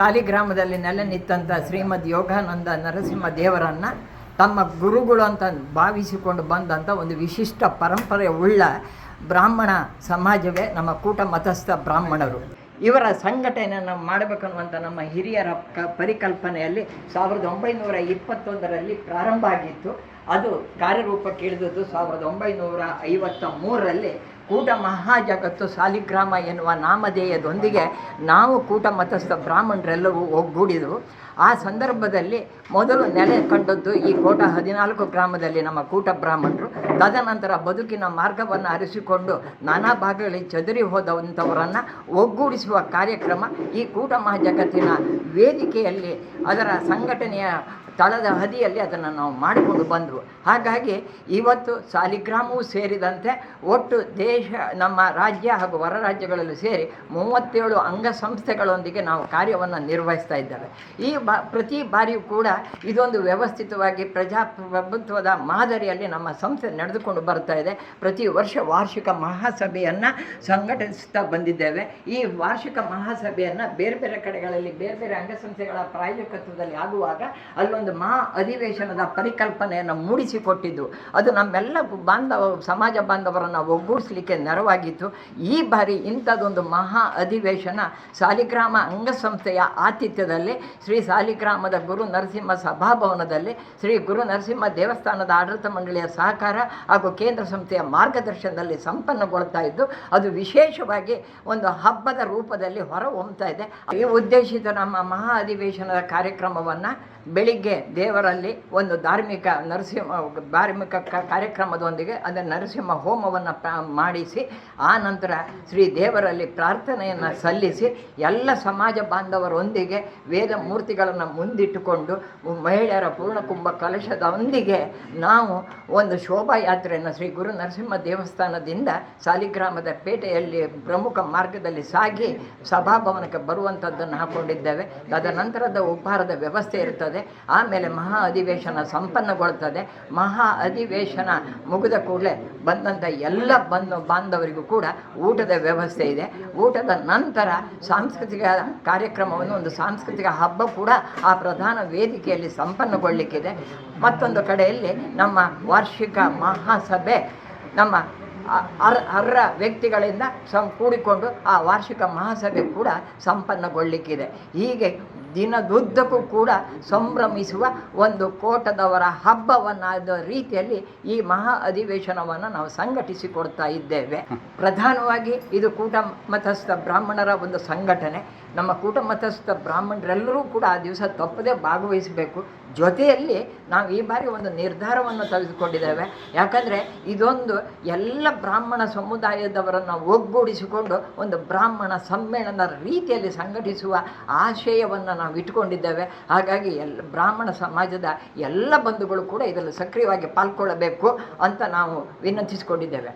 ಸಾಲಿಗ್ರಾಮದಲ್ಲಿ ನೆಲೆ ನಿಂತ ಶ್ರೀಮದ್ ಯೋಗಾನಂದ ನರಸಿಂಹ ದೇವರನ್ನು ತಮ್ಮ ಗುರುಗಳು ಅಂತ ಭಾವಿಸಿಕೊಂಡು ಬಂದಂಥ ಒಂದು ವಿಶಿಷ್ಟ ಪರಂಪರೆ ಉಳ್ಳ ಬ್ರಾಹ್ಮಣ ಸಮಾಜವೇ ನಮ್ಮ ಕೂಟ ಮತಸ್ಥ ಬ್ರಾಹ್ಮಣರು. ಇವರ ಸಂಘಟನೆಯನ್ನು ಮಾಡಬೇಕನ್ನುವಂಥ ನಮ್ಮ ಹಿರಿಯರ ಪರಿಕಲ್ಪನೆಯಲ್ಲಿ 1921ರಲ್ಲಿ ಪ್ರಾರಂಭ ಆಗಿತ್ತು. ಅದು ಕಾರ್ಯರೂಪಕ್ಕೆ ಇಳಿದದ್ದು 1953ರಲ್ಲಿ ಕೂಟ ಮಹಾಜಗತ್ತು ಸಾಲಿಗ್ರಾಮ ಎನ್ನುವ ನಾಮಧೇಯದೊಂದಿಗೆ ನಾವು ಕೂಟ ಮತಸ್ಥ ಬ್ರಾಹ್ಮಣರೆಲ್ಲವೂ ಒಗ್ಗೂಡಿದವು. ಆ ಸಂದರ್ಭದಲ್ಲಿ ಮೊದಲು ನೆಲೆ ಕಂಡದ್ದು ಈ ಕೋಟ 14 ಗ್ರಾಮದಲ್ಲಿ ನಮ್ಮ ಕೂಟ ಬ್ರಾಹ್ಮಣರು. ತದನಂತರ ಬದುಕಿನ ಮಾರ್ಗವನ್ನು ಅರಿಸಿಕೊಂಡು ನಾನಾ ಭಾಗಗಳಲ್ಲಿ ಚದುರಿ ಹೋದಂಥವರನ್ನು ಒಗ್ಗೂಡಿಸುವ ಕಾರ್ಯಕ್ರಮ ಈ ಕೂಟ ಮಹಾಜಗತ್ತಿನ ವೇದಿಕೆಯಲ್ಲಿ ಅದರ ಸಂಘಟನೆಯ ತಳದ ಹದಿಯಲ್ಲಿ ಅದನ್ನು ನಾವು ಮಾಡಿಕೊಂಡು ಬಂದವು. ಹಾಗಾಗಿ ಇವತ್ತು ಸಾಲಿಗ್ರಾಮವೂ ಸೇರಿದಂತೆ ಒಟ್ಟು ದೇಶ, ನಮ್ಮ ರಾಜ್ಯ ಹಾಗೂ ಹೊರ ರಾಜ್ಯಗಳಲ್ಲಿ ಸೇರಿ 37 ಅಂಗಸಂಸ್ಥೆಗಳೊಂದಿಗೆ ನಾವು ಕಾರ್ಯವನ್ನು ನಿರ್ವಹಿಸ್ತಾ ಇದ್ದೇವೆ. ಈ ಪ್ರತಿ ಬಾರಿಯೂ ಕೂಡ ಇದೊಂದು ವ್ಯವಸ್ಥಿತವಾಗಿ ಪ್ರಜಾಪ್ರಭುತ್ವದ ಮಾದರಿಯಲ್ಲಿ ನಮ್ಮ ಸಂಸ್ಥೆ ನಡೆದುಕೊಂಡು ಬರ್ತಾ ಇದೆ. ಪ್ರತಿ ವರ್ಷ ವಾರ್ಷಿಕ ಮಹಾಸಭೆಯನ್ನು ಸಂಘಟಿಸ್ತಾ ಬಂದಿದ್ದೇವೆ. ಈ ವಾರ್ಷಿಕ ಮಹಾಸಭೆಯನ್ನು ಬೇರೆ ಬೇರೆ ಕಡೆಗಳಲ್ಲಿ ಬೇರೆ ಬೇರೆ ಅಂಗಸಂಸ್ಥೆಗಳ ಪ್ರಾಯೋಜಕತ್ವದಲ್ಲಿ ಆಗುವಾಗ ಅಲ್ಲೊಂದು ಮಹಾ ಅಧಿವೇಶನದ ಪರಿಕಲ್ಪನೆಯನ್ನು ಮೂಡಿಸಿಕೊಟ್ಟಿದ್ದು ಅದು ನಮ್ಮೆಲ್ಲ ಸಮಾಜ ಬಾಂಧವರನ್ನು ಒಗ್ಗೂಡಿಸಲಿಕ್ಕೆ ನೆರವಾಗಿತ್ತು. ಈ ಬಾರಿ ಇಂಥದ್ದೊಂದು ಮಹಾ ಅಧಿವೇಶನ ಸಾಲಿಗ್ರಾಮ ಅಂಗಸಂಸ್ಥೆಯ ಆತಿಥ್ಯದಲ್ಲಿ ಶ್ರೀ ಸಾಲಿಗ್ರಾಮದ ಗುರು ನರಸಿಂಹ ಸಭಾಭವನದಲ್ಲಿ ಶ್ರೀ ಗುರು ನರಸಿಂಹ ದೇವಸ್ಥಾನದ ಆಡಳಿತ ಮಂಡಳಿಯ ಸಹಕಾರ ಹಾಗೂ ಕೇಂದ್ರ ಸಂಸ್ಥೆಯ ಮಾರ್ಗದರ್ಶನದಲ್ಲಿ ಸಂಪನ್ನಗೊಳ್ತಾ ಇದ್ದು ಅದು ವಿಶೇಷವಾಗಿ ಒಂದು ಹಬ್ಬದ ರೂಪದಲ್ಲಿ ಹೊರಹೊಮ್ಮುತ್ತಾ ಇದೆ. ಈ ಉದ್ದೇಶಿತ ನಮ್ಮ ಮಹಾ ಅಧಿವೇಶನದ ಕಾರ್ಯಕ್ರಮವನ್ನು ಬೆಳಿಗ್ಗೆ ದೇವರಲ್ಲಿ ಒಂದು ಧಾರ್ಮಿಕ ಕಾರ್ಯಕ್ರಮದೊಂದಿಗೆ ಅದರ ನರಸಿಂಹ ಹೋಮವನ್ನು ಮಾಡಿಸಿ ಆ ನಂತರ ಶ್ರೀ ದೇವರಲ್ಲಿ ಪ್ರಾರ್ಥನೆಯನ್ನು ಸಲ್ಲಿಸಿ ಎಲ್ಲ ಸಮಾಜ ಬಾಂಧವರೊಂದಿಗೆ ವೇದ ಮೂರ್ತಿಗಳನ್ನು ಮುಂದಿಟ್ಟುಕೊಂಡು ಮಹಿಳೆಯರ ಪೂರ್ಣಕುಂಭ ಕಲಶದೊಂದಿಗೆ ನಾವು ಒಂದು ಶೋಭಾಯಾತ್ರೆಯನ್ನು ಶ್ರೀ ಗುರು ನರಸಿಂಹ ದೇವಸ್ಥಾನದಿಂದ ಸಾಲಿಗ್ರಾಮದ ಪೇಟೆಯಲ್ಲಿ ಪ್ರಮುಖ ಮಾರ್ಗದಲ್ಲಿ ಸಾಗಿ ಸಭಾಭವನಕ್ಕೆ ಬರುವಂಥದ್ದನ್ನು ಹಾಕ್ಕೊಂಡಿದ್ದೇವೆ. ತದನಂತರದ ಉಪಹಾರದ ವ್ಯವಸ್ಥೆ ಇರ್ತದೆ. ಆಮೇಲೆ ಮಹಾ ಅಧಿವೇಶನ ಸಂಪನ್ನಗೊಳ್ತದೆ. ಮಹಾ ಅಧಿವೇಶನ ಮುಗಿದ ಕೂಡಲೇ ಬಂದಂಥ ಎಲ್ಲ ಬಾಂಧವರಿಗೂ ಕೂಡ ಊಟದ ವ್ಯವಸ್ಥೆ ಇದೆ. ಊಟದ ನಂತರ ಸಾಂಸ್ಕೃತಿಕ ಕಾರ್ಯಕ್ರಮವನ್ನು ಒಂದು ಸಾಂಸ್ಕೃತಿಕ ಹಬ್ಬ ಕೂಡ ಆ ಪ್ರಧಾನ ವೇದಿಕೆಯಲ್ಲಿ ಸಂಪನ್ನಗೊಳ್ಳಿಕ್ಕಿದೆ. ಮತ್ತೊಂದು ಕಡೆಯಲ್ಲಿ ನಮ್ಮ ವಾರ್ಷಿಕ ಮಹಾಸಭೆ ನಮ್ಮ ಅರ್ಹ ವ್ಯಕ್ತಿಗಳಿಂದ ಕೂಡಿಕೊಂಡು ಆ ವಾರ್ಷಿಕ ಮಹಾಸಭೆ ಕೂಡ ಸಂಪನ್ನಗೊಳ್ಳಿಕ್ಕಿದೆ. ಹೀಗೆ ದಿನದುದ್ದಕ್ಕೂ ಕೂಡ ಸಂಭ್ರಮಿಸುವ ಒಂದು ಕೋಟದವರ ಹಬ್ಬವನ್ನಾದ ರೀತಿಯಲ್ಲಿ ಈ ಮಹಾ ಅಧಿವೇಶನವನ್ನು ನಾವು ಸಂಘಟಿಸಿಕೊಡ್ತಾ ಇದ್ದೇವೆ. ಪ್ರಧಾನವಾಗಿ ಇದು ಕೂಟ ಮತಸ್ಥ ಬ್ರಾಹ್ಮಣರ ಒಂದು ಸಂಘಟನೆ. ನಮ್ಮ ಕೂಟ ಮತಸ್ಥ ಬ್ರಾಹ್ಮಣರೆಲ್ಲರೂ ಕೂಡ ಆ ದಿವಸ ತಪ್ಪದೇ ಭಾಗವಹಿಸಬೇಕು. ಜೊತೆಯಲ್ಲಿ ನಾವು ಈ ಬಾರಿ ಒಂದು ನಿರ್ಧಾರವನ್ನು ತೆಗೆದುಕೊಂಡಿದ್ದೇವೆ. ಯಾಕಂದರೆ ಇದೊಂದು ಎಲ್ಲ ಬ್ರಾಹ್ಮಣ ಸಮುದಾಯದವರನ್ನು ಒಗ್ಗೂಡಿಸಿಕೊಂಡು ಒಂದು ಬ್ರಾಹ್ಮಣ ಸಮ್ಮೇಳನ ರೀತಿಯಲ್ಲಿ ಸಂಘಟಿಸುವ ಆಶಯವನ್ನು ನಾವು ಇಟ್ಕೊಂಡಿದ್ದೇವೆ. ಹಾಗಾಗಿ ಬ್ರಾಹ್ಮಣ ಸಮಾಜದ ಎಲ್ಲ ಬಂಧುಗಳು ಕೂಡ ಇದರಲ್ಲಿ ಸಕ್ರಿಯವಾಗಿ ಪಾಲ್ಗೊಳ್ಳಬೇಕು ಅಂತ ನಾವು ವಿನಂತಿಸಿಕೊಂಡಿದ್ದೇವೆ.